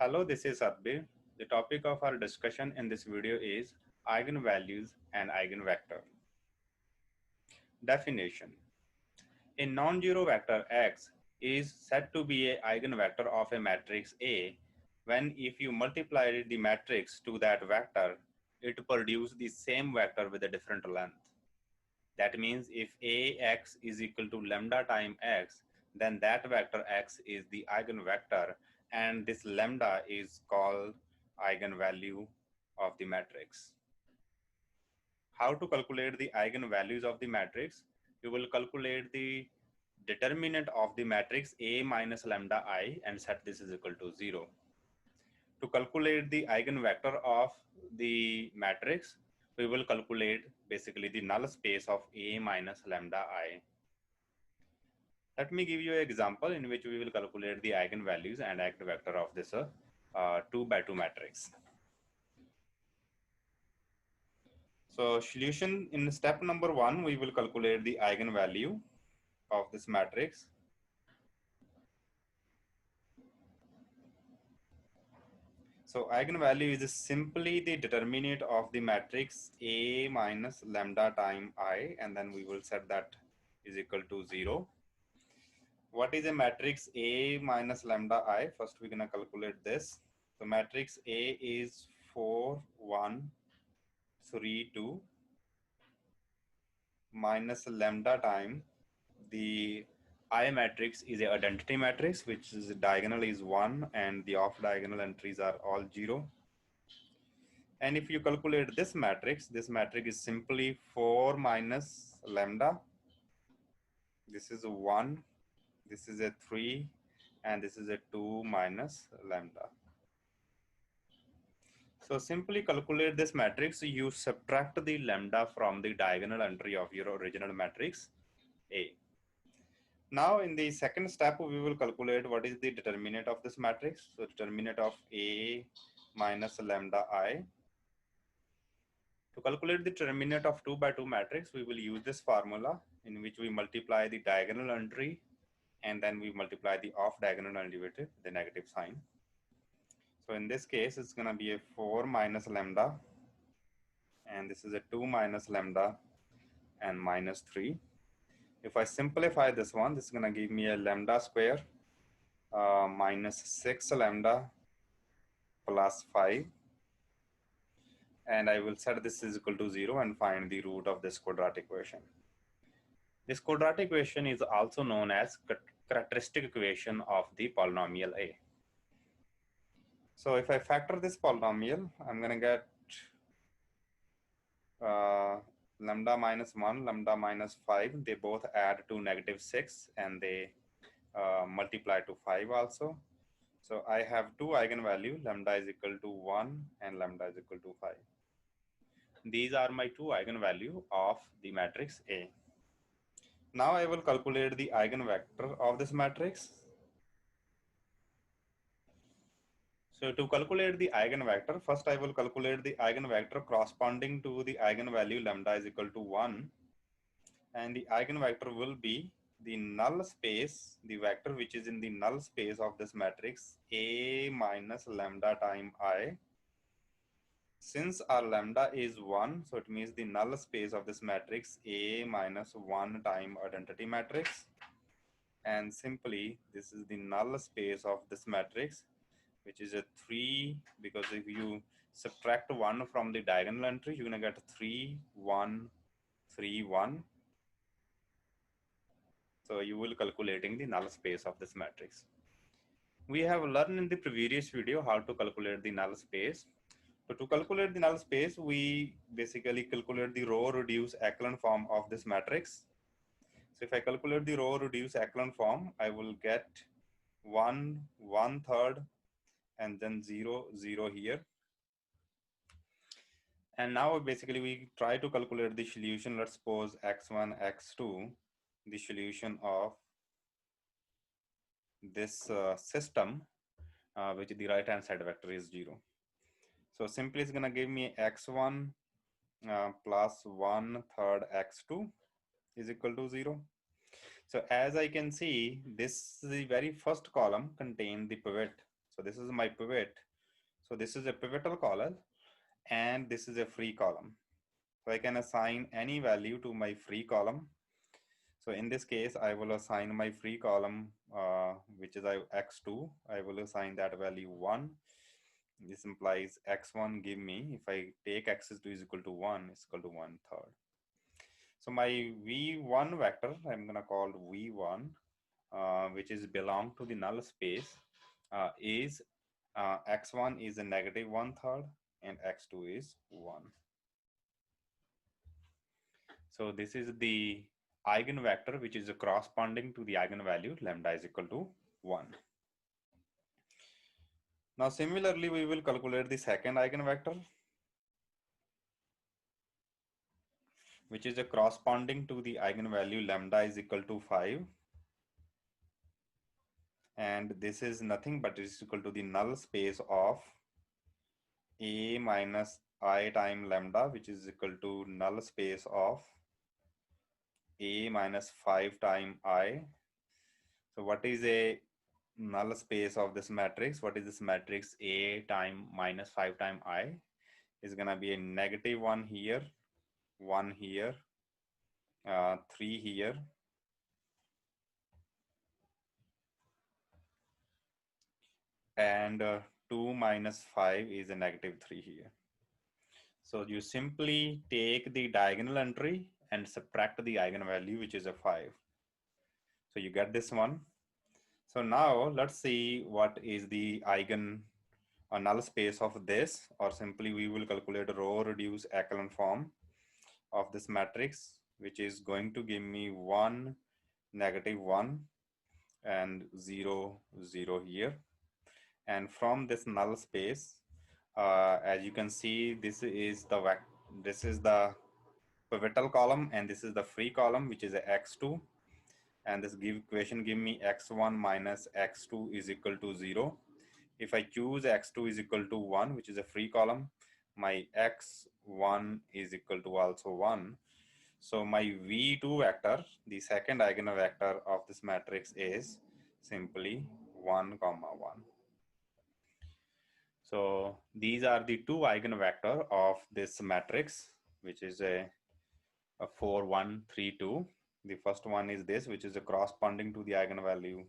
Hello, this is Adbir. The topic of our discussion in this video is eigenvalues and eigenvector. Definition. A non-zero vector x is said to be an eigenvector of a matrix A when if you multiply the matrix to that vector, it produces the same vector with a different length. That means if Ax is equal to lambda time x, then that vector x is the eigenvector and this lambda is called eigenvalue of the matrix. How to calculate the eigenvalues of the matrix? You will calculate the determinant of the matrix A minus lambda I and set this is equal to 0. To calculate the eigenvector of the matrix, we will calculate basically the null space of A minus lambda I. Let me give you an example in which we will calculate the eigenvalues and eigenvector of this 2 by 2 matrix. So solution in step number 1, we will calculate the eigenvalue of this matrix. So eigenvalue is simply the determinant of the matrix A minus lambda time I, and then we will set that is equal to 0. What is a matrix A minus lambda I? First we're gonna calculate this. So matrix A is 4, 1, 3, 2 minus lambda time. The I matrix is a identity matrix, which is diagonal is 1 and the off diagonal entries are all 0. And if you calculate this matrix is simply 4 minus lambda. This is a 1, this is a 3, and this is a 2 minus lambda. So simply calculate this matrix. You subtract the lambda from the diagonal entry of your original matrix A. Now in the second step, we will calculate what is the determinant of this matrix. So determinant of A minus lambda I. To calculate the determinant of 2 by 2 matrix, we will use this formula in which we multiply the diagonal entry and then we multiply the off diagonal entry with the negative sign. So in this case, it's going to be a 4 minus lambda, and this is a 2 minus lambda and minus 3. If I simplify this one, this is going to give me a lambda square minus 6 lambda plus 5. And I will set this is equal to 0 and find the root of this quadratic equation. This quadratic equation is also known as characteristic equation of the polynomial A. So if I factor this polynomial, I'm going to get lambda minus 1, lambda minus 5. They both add to negative 6 and they multiply to 5 also. So I have two eigenvalues, lambda is equal to 1 and lambda is equal to 5. These are my two eigenvalues of the matrix A. Now I will calculate the eigenvector of this matrix. So to calculate the eigenvector, first I will calculate the eigenvector corresponding to the eigenvalue lambda is equal to 1. And the eigenvector will be the null space, the vector which is in the null space of this matrix A minus lambda time I. Since our lambda is 1, so it means the null space of this matrix A minus 1 time identity matrix. And simply, this is the null space of this matrix, which is a 3, because if you subtract 1 from the diagonal entry, you're going to get 3, 1, 3, 1. So you will calculating the null space of this matrix. We have learned in the previous video how to calculate the null space. So to calculate the null space, we basically calculate the row reduced echelon form of this matrix. So if I calculate the row reduced echelon form, I will get 1, 1/3, and then 0, 0 here. And now basically we try to calculate the solution. Let's suppose x1, x2, the solution of this system, which the right hand side vector is 0. So simply it's going to give me x1 plus 1/3 x2 is equal to 0. So as I can see, this the very first column contains the pivot. So this is my pivot. So this is a pivotal column and this is a free column. So I can assign any value to my free column. So in this case, I will assign my free column, which is x2. I will assign that value 1. This implies x1 give me, if I take x2 is equal to 1, is equal to 1/3. So my v1 vector, I'm going to call v1, which is belong to the null space, is x1 is a negative 1/3 and x2 is 1. So this is the eigenvector, which is corresponding to the eigenvalue lambda is equal to 1. Now similarly, we will calculate the second eigenvector, which is corresponding to the eigenvalue lambda is equal to 5. And this is nothing but is equal to the null space of a minus I time lambda, which is equal to null space of a minus 5 time I. So what is a null space of this matrix? What is this matrix? A time minus 5 time I is going to be a negative 1 here, 1 here, 3 here, and 2 minus 5 is a negative 3 here. So you simply take the diagonal entry and subtract the eigenvalue, which is a 5. So you get this one. So now let's see what is the null space of this, or simply we will calculate a row reduced echelon form of this matrix, which is going to give me 1, negative 1, and 0, 0 here. And from this null space, as you can see, this is the pivotal column and this is the free column, which is a x2, and this equation give me x1 minus x2 is equal to 0. If I choose x2 is equal to 1, which is a free column, my x1 is equal to also 1. So my v2 vector, the second eigenvector of this matrix, is simply 1, 1. So these are the two eigenvector of this matrix, which is a 4, 1, 3, 2. The first one is this, which is a corresponding to the eigenvalue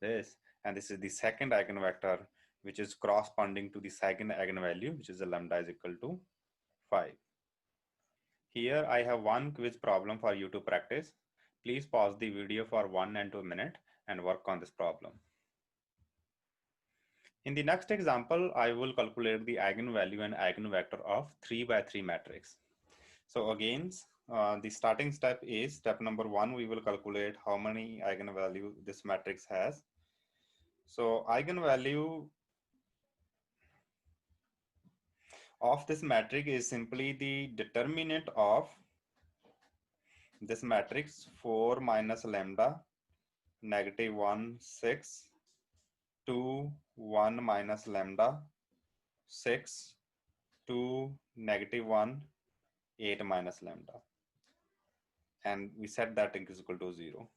this, and this is the second eigenvector, which is corresponding to the second eigenvalue, which is a lambda is equal to 5. Here I have one quiz problem for you to practice. Please pause the video for 1 and 2 minutes and work on this problem. In the next example, I will calculate the eigenvalue and eigenvector of 3 by 3 matrix. So again, the starting step is step number 1. We will calculate how many eigenvalue this matrix has. So eigenvalue of this matrix is simply the determinant of this matrix 4 minus lambda, negative 1, 6, 2, 1 minus lambda, 6, 2, negative 1, 8 minus lambda. And we set that is equal to 0.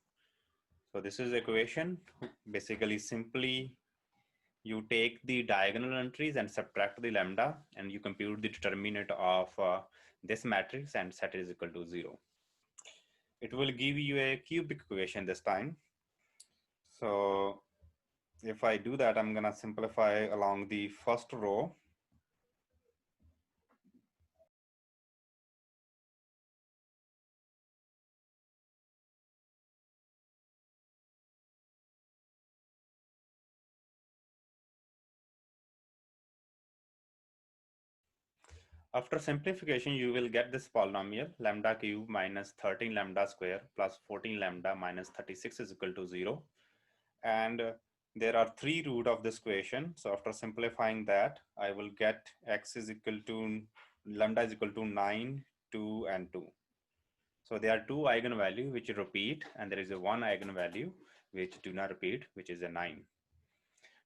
So this is equation. Basically, simply you take the diagonal entries and subtract the lambda, and you compute the determinant of this matrix and set it is equal to 0. It will give you a cubic equation this time. So if I do that, I'm going to simplify along the first row. After simplification, you will get this polynomial lambda cube minus 13 lambda square plus 14 lambda minus 36 is equal to 0. And there are 3 roots of this equation. So after simplifying that, I will get x is equal to lambda is equal to 9, 2, and 2. So there are 2 eigenvalues which repeat, and there is a 1 eigenvalue which do not repeat, which is a 9.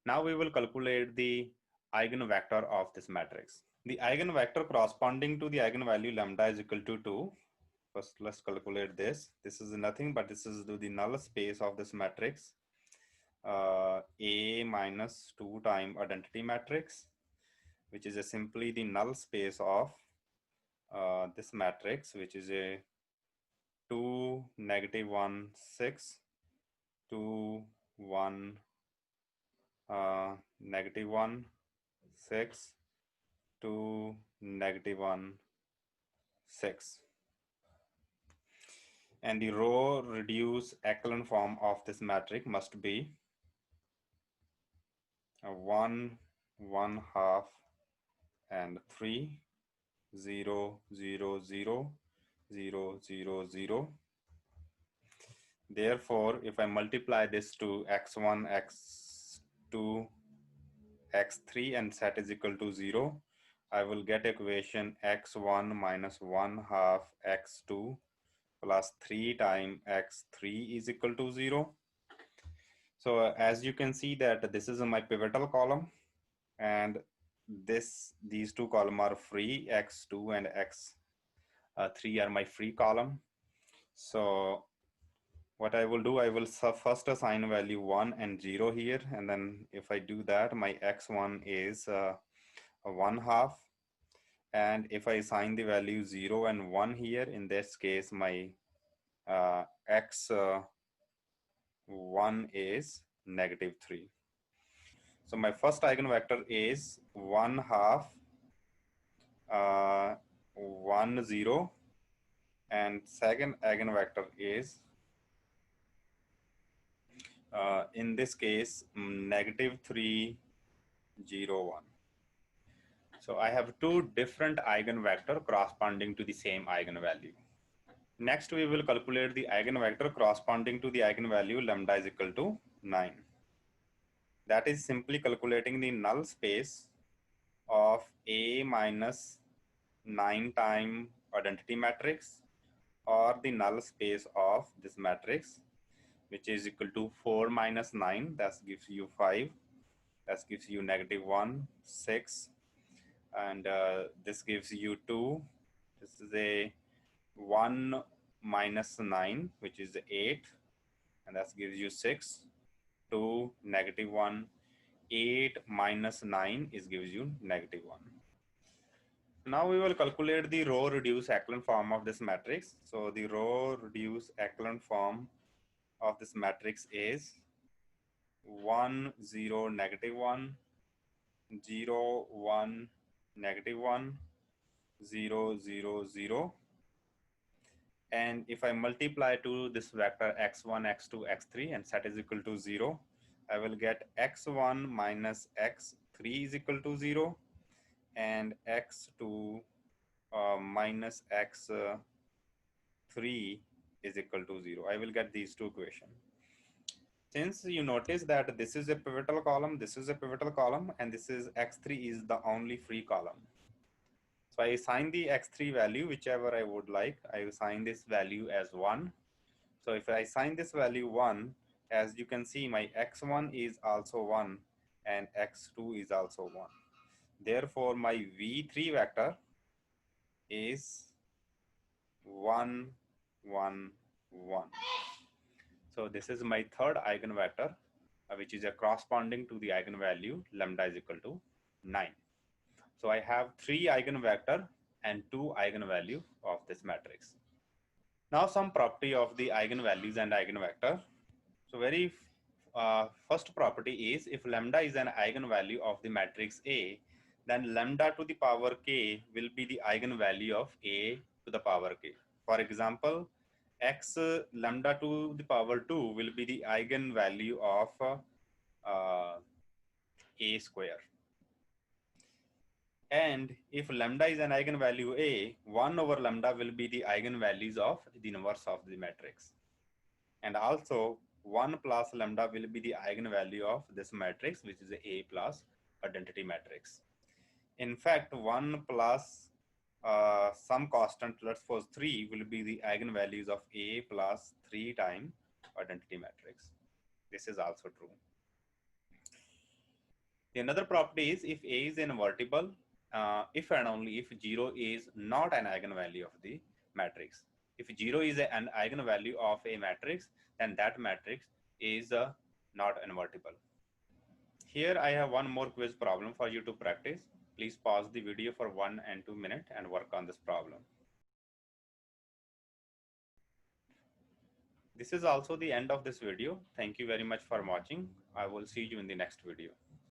Now we will calculate the eigenvector of this matrix. The eigenvector corresponding to the eigenvalue lambda is equal to 2. First, let's calculate this. This is nothing but this is the null space of this matrix. A minus 2 time identity matrix, which is simply the null space of this matrix, which is a 2, -1, 6, 2, 1, -1, 6, 2, -1, 6. And the row reduced echelon form of this matrix must be 1, 1/2, and 3, 0, 0, 0, 0, 0, 0. Therefore, if I multiply this to x1, x2, x3 and set is equal to 0, I will get equation x1 minus 1/2 x2 plus 3 times x3 is equal to 0. So as you can see that this is my pivotal column, and these two columns are free, x2 and x3 are my free column. So what I will do, I will first assign value 1 and 0 here, and then if I do that, my x1 is 1/2, and if I assign the value 0 and 1 here, in this case my x1 is -3. So my first eigenvector is 1/2, 1, 0, and second eigenvector is in this case -3, 0, 1. So I have two different eigenvector corresponding to the same eigenvalue. Next, we will calculate the eigenvector corresponding to the eigenvalue lambda is equal to 9. That is simply calculating the null space of A minus 9 time identity matrix, or the null space of this matrix, which is equal to 4 minus 9, that gives you 5, that gives you -1, 6, and this gives you 2. This is a 1 minus 9, which is 8, and that gives you 6. 2, -1, 8 minus 9 is gives you -1. Now we will calculate the row reduced echelon form of this matrix. So the row reduced echelon form of this matrix is 1, 0, -1, 0, 1, -1, 0, 0, 0. And if I multiply to this vector x1, x2, x3 and set is equal to 0, I will get x1 minus x3 is equal to 0, and x2 minus x3 is equal to 0. I will get these two equations. Since you notice that this is a pivotal column, this is a pivotal column, and this is x3 is the only free column. So I assign the x3 value, whichever I would like. I assign this value as 1. So if I assign this value 1, as you can see, my x1 is also 1 and x2 is also 1. Therefore, my v3 vector is 1, 1, 1. So this is my third eigenvector, which is a corresponding to the eigenvalue lambda is equal to 9. So I have 3 eigenvector and 2 eigenvalue of this matrix. Now some property of the eigenvalues and eigenvector. So very first property is, if lambda is an eigenvalue of the matrix A, then lambda to the power k will be the eigenvalue of A to the power k. For example, x lambda to the power 2 will be the eigenvalue of A square. And if lambda is an eigenvalue A, 1 over lambda will be the eigenvalues of the inverse of the matrix. And also 1 plus lambda will be the eigenvalue of this matrix, which is A plus identity matrix. In fact, 1 plus some constant, let's suppose 3, will be the eigenvalues of A plus 3 times identity matrix. This is also true. The another property is, if A is invertible, if and only if 0 is not an eigenvalue of the matrix. If 0 is an eigenvalue of a matrix, then that matrix is not invertible. Here I have one more quiz problem for you to practice. Please pause the video for 1 and 2 minutes and work on this problem. This is also the end of this video. Thank you very much for watching. I will see you in the next video.